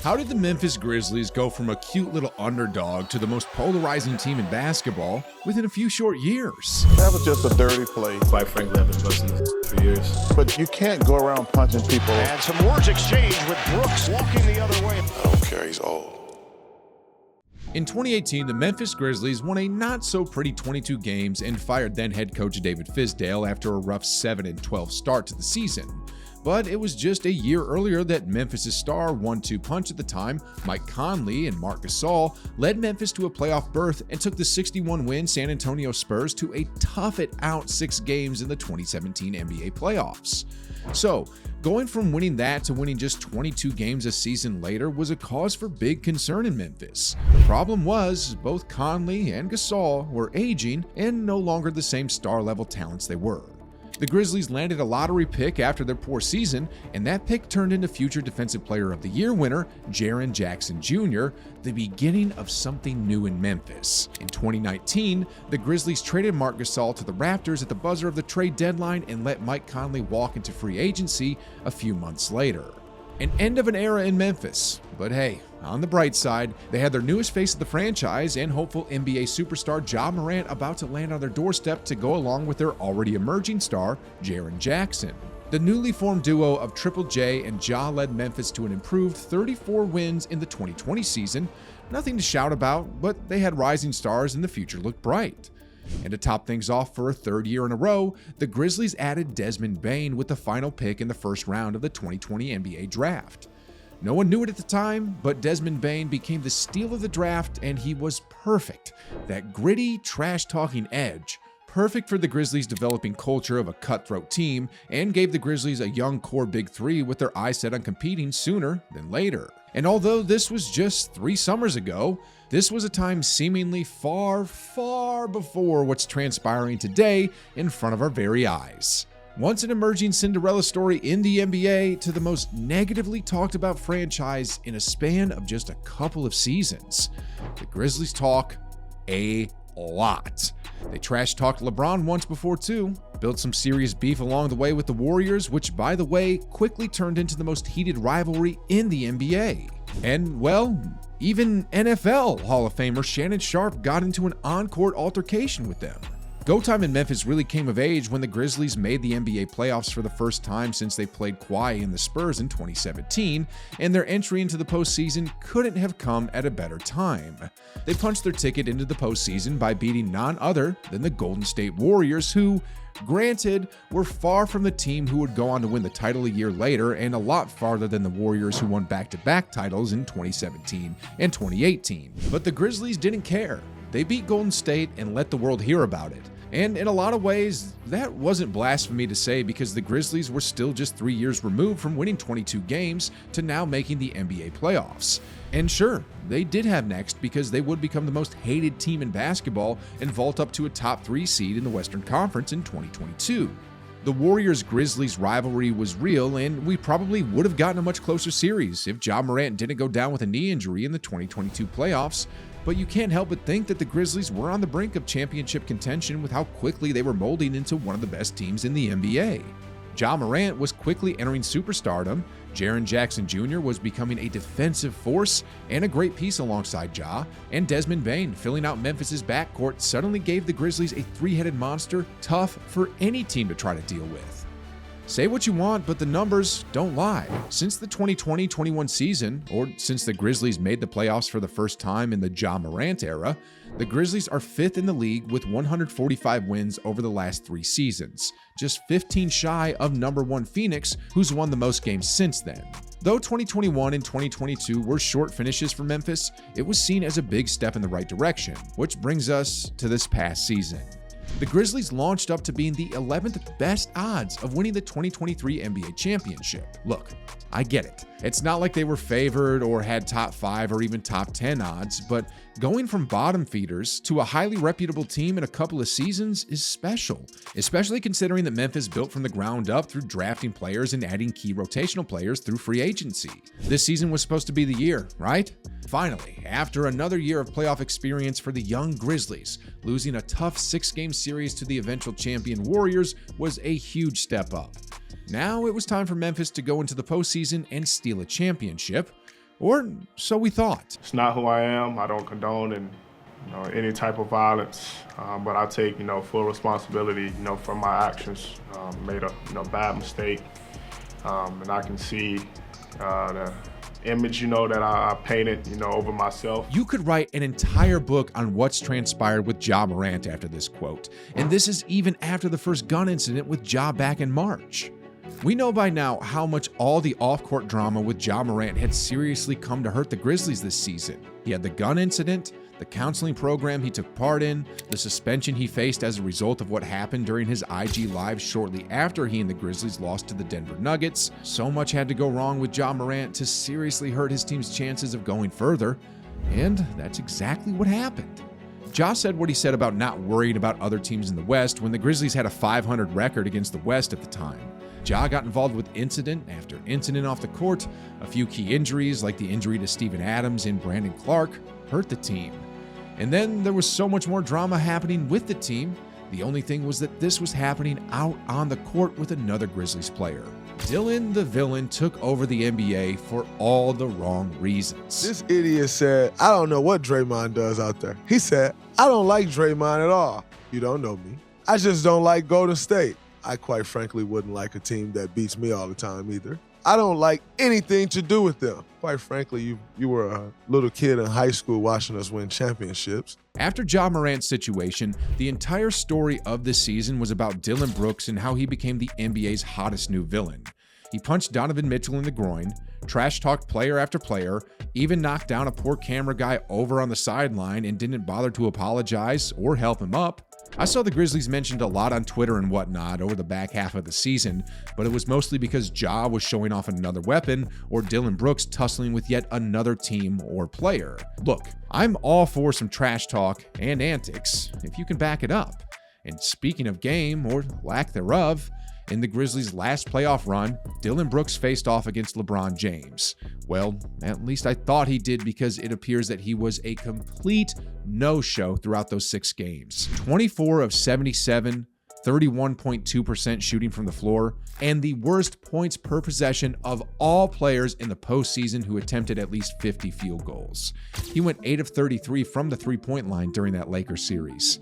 How did the Memphis Grizzlies go from a cute little underdog to the most polarizing team in basketball within a few short years? That was just a dirty play. Quite frankly, I've been busting for years. But you can't go around punching people. And some words exchanged with Brooks walking the other way. I don't care, he's old. In 2018, the Memphis Grizzlies won a not-so-pretty 22 games and fired then-head coach David Fizdale after a rough 7-12 start to the season. But it was just a year earlier that Memphis' star 1-2 punch at the time, Mike Conley and Marc Gasol, led Memphis to a playoff berth and took the 61-win San Antonio Spurs to a tough-it-out 6 games in the 2017 NBA playoffs. So, going from winning that to winning just 22 games a season later was a cause for big concern in Memphis. The problem was, both Conley and Gasol were aging and no longer the same star-level talents they were. The Grizzlies landed a lottery pick after their poor season, and that pick turned into future Defensive Player of the Year winner Jaren Jackson Jr., the beginning of something new in Memphis. In 2019, the Grizzlies traded Marc Gasol to the Raptors at the buzzer of the trade deadline and let Mike Conley walk into free agency a few months later. An end of an era in Memphis, but hey, on the bright side, they had their newest face of the franchise and hopeful NBA superstar Ja Morant about to land on their doorstep to go along with their already emerging star, Jaren Jackson. The newly formed duo of Triple J and Ja led Memphis to an improved 34 wins in the 2020 season. Nothing to shout about, but they had rising stars and the future looked bright. And to top things off for a third year in a row, the Grizzlies added Desmond Bane with the final pick in the first round of the 2020 NBA draft. No one knew it at the time, but Desmond Bane became the steal of the draft, and he was perfect. That gritty, trash-talking edge. Perfect for the Grizzlies' developing culture of a cutthroat team, and gave the Grizzlies a young core big three with their eyes set on competing sooner than later. And although this was just 3 summers ago, this was a time seemingly far, far before what's transpiring today in front of our very eyes. Once an emerging Cinderella story in the NBA to the most negatively talked about franchise in a span of just a couple of seasons. The Grizzlies talk a lot. They trash-talked LeBron once before too, built some serious beef along the way with the Warriors, which by the way quickly turned into the most heated rivalry in the NBA. And well, even NFL Hall of Famer Shannon Sharpe got into an on-court altercation with them. Go time in Memphis really came of age when the Grizzlies made the NBA playoffs for the first time since they played Kawhi and the Spurs in 2017, and their entry into the postseason couldn't have come at a better time. They punched their ticket into the postseason by beating none other than the Golden State Warriors, who, granted, were far from the team who would go on to win the title a year later and a lot farther than the Warriors who won back-to-back titles in 2017 and 2018. But the Grizzlies didn't care. They beat Golden State and let the world hear about it. And in a lot of ways, that wasn't blasphemy to say because the Grizzlies were still just 3 years removed from winning 22 games to now making the NBA playoffs. And sure, they did have next because they would become the most hated team in basketball and vault up to a top 3 seed in the Western Conference in 2022. The Warriors-Grizzlies rivalry was real, and we probably would have gotten a much closer series if Ja Morant didn't go down with a knee injury in the 2022 playoffs. But you can't help but think that the Grizzlies were on the brink of championship contention with how quickly they were molding into one of the best teams in the NBA. Ja Morant was quickly entering superstardom, Jaren Jackson Jr. was becoming a defensive force and a great piece alongside Ja, and Desmond Bane filling out Memphis' backcourt suddenly gave the Grizzlies a 3-headed monster tough for any team to try to deal with. Say what you want, but the numbers don't lie. Since the 2020-21 season, or since the Grizzlies made the playoffs for the first time in the Ja Morant era, the Grizzlies are 5th in the league with 145 wins over the last 3 seasons, just 15 shy of number 1 Phoenix, who's won the most games since then. Though 2021 and 2022 were short finishes for Memphis, it was seen as a big step in the right direction, which brings us to this past season. The Grizzlies launched up to being the 11th best odds of winning the 2023 NBA championship. Look, I get it. It's not like they were favored or had top 5 or even top 10 odds, but going from bottom feeders to a highly reputable team in a couple of seasons is special, especially considering that Memphis built from the ground up through drafting players and adding key rotational players through free agency. This season was supposed to be the year, right? Finally, after another year of playoff experience for the young Grizzlies, losing a tough 6-game series to the eventual champion Warriors was a huge step up. Now it was time for Memphis to go into the postseason and steal a championship, Or so we thought. It's not who I am. I don't condone any type of violence, but I take full responsibility for my actions. Made a bad mistake, and I can see the image that I painted over myself. You could write an entire book on what's transpired with Ja Morant after this quote, and this is even after the first gun incident with Ja back in March. We know by now how much all the off-court drama with Ja Morant had seriously come to hurt the Grizzlies this season. He had the gun incident, the counseling program he took part in, the suspension he faced as a result of what happened during his IG Live shortly after he and the Grizzlies lost to the Denver Nuggets. So much had to go wrong with Ja Morant to seriously hurt his team's chances of going further, and that's exactly what happened. Ja said what he said about not worrying about other teams in the West when the Grizzlies had a .500 record against the West at the time. Ja got involved with incident after incident off the court. A few key injuries, like the injury to Steven Adams and Brandon Clark, hurt the team. And then there was so much more drama happening with the team. The only thing was that this was happening out on the court with another Grizzlies player. Dylan the Villain took over the NBA for all the wrong reasons. This idiot said, I don't know what Draymond does out there. He said, I don't like Draymond at all. You don't know me. I just don't like Golden State. I quite frankly wouldn't like a team that beats me all the time either. I don't like anything to do with them. Quite frankly, you were a little kid in high school watching us win championships. After Ja Morant's situation, the entire story of this season was about Dillon Brooks and how he became the NBA's hottest new villain. He punched Donovan Mitchell in the groin, trash-talked player after player, even knocked down a poor camera guy over on the sideline and didn't bother to apologize or help him up. I saw the Grizzlies mentioned a lot on Twitter and whatnot over the back half of the season, but it was mostly because Ja was showing off another weapon or Dillon Brooks tussling with yet another team or player. Look, I'm all for some trash talk and antics, if you can back it up. And speaking of game, or lack thereof, in the Grizzlies' last playoff run, Dillon Brooks faced off against LeBron James. Well, at least I thought he did, because it appears that he was a complete no-show throughout those 6 games. 24 of 77, 31.2% shooting from the floor, and the worst points per possession of all players in the postseason who attempted at least 50 field goals. He went 8 of 33 from the three-point line during that Lakers series.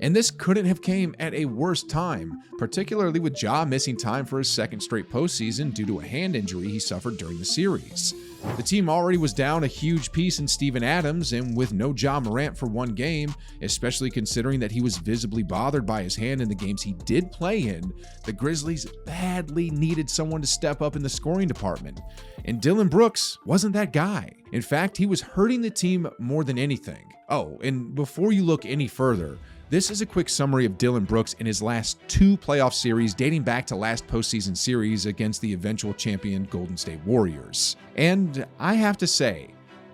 And this couldn't have came at a worse time, particularly with Ja missing time for his second straight postseason due to a hand injury he suffered during the series. The team already was down a huge piece in Steven Adams, and with no Ja Morant for one game, especially considering that he was visibly bothered by his hand in the games he did play in, the Grizzlies badly needed someone to step up in the scoring department. And Dillon Brooks wasn't that guy. In fact, he was hurting the team more than anything. Oh, and before you look any further, this is a quick summary of Dillon Brooks in his last 2 playoff series dating back to last postseason series against the eventual champion Golden State Warriors. And I have to say,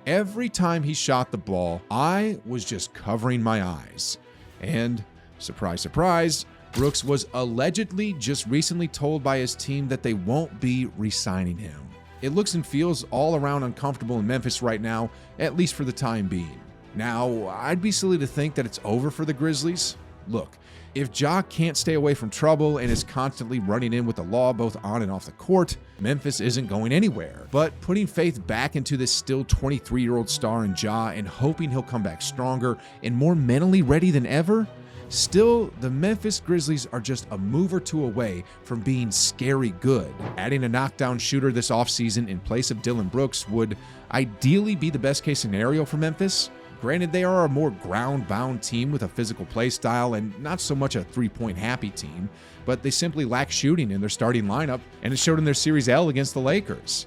every time he shot the ball, I was just covering my eyes. And surprise, surprise, Brooks was allegedly just recently told by his team that they won't be re-signing him. It looks and feels all around uncomfortable in Memphis right now, at least for the time being. Now, I'd be silly to think that it's over for the Grizzlies. Look, if Ja can't stay away from trouble and is constantly running in with the law both on and off the court, Memphis isn't going anywhere. But putting faith back into this still 23-year-old star in Ja and hoping he'll come back stronger and more mentally ready than ever, still, the Memphis Grizzlies are just a move or two away from being scary good. Adding a knockdown shooter this offseason in place of Dillon Brooks would ideally be the best-case scenario for Memphis. Granted, they are a more ground-bound team with a physical play style and not so much a three-point happy team, but they simply lack shooting in their starting lineup, and it showed in their Series L against the Lakers.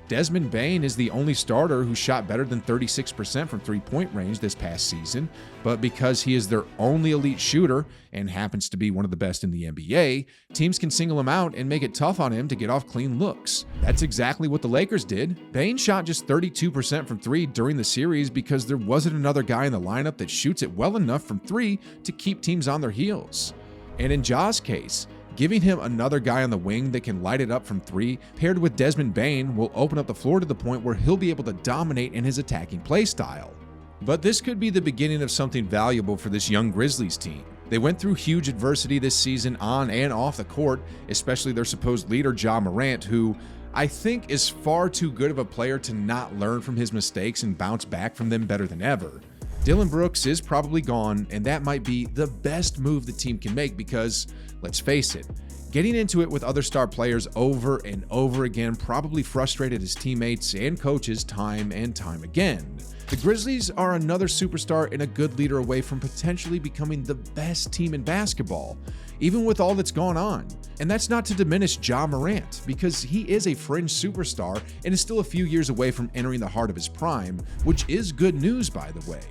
Desmond Bane is the only starter who shot better than 36% from three-point range this past season, but because he is their only elite shooter and happens to be one of the best in the NBA, teams can single him out and make it tough on him to get off clean looks. That's exactly what the Lakers did. Bane shot just 32% from 3 during the series because there wasn't another guy in the lineup that shoots it well enough from 3 to keep teams on their heels. And in Ja's case, giving him another guy on the wing that can light it up from 3, paired with Desmond Bane, will open up the floor to the point where he'll be able to dominate in his attacking play style. But this could be the beginning of something valuable for this young Grizzlies team. They went through huge adversity this season on and off the court, especially their supposed leader Ja Morant, who I think is far too good of a player to not learn from his mistakes and bounce back from them better than ever. Dillon Brooks is probably gone, and that might be the best move the team can make because, let's face it, getting into it with other star players over and over again probably frustrated his teammates and coaches time and time again. The Grizzlies are another superstar and a good leader away from potentially becoming the best team in basketball, even with all that's gone on. And that's not to diminish Ja Morant, because he is a fringe superstar and is still a few years away from entering the heart of his prime, which is good news, by the way.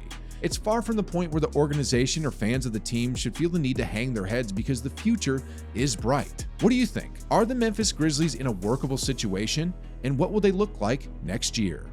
It's far from the point where the organization or fans of the team should feel the need to hang their heads because the future is bright. What do you think? Are the Memphis Grizzlies in a workable situation? And what will they look like next year?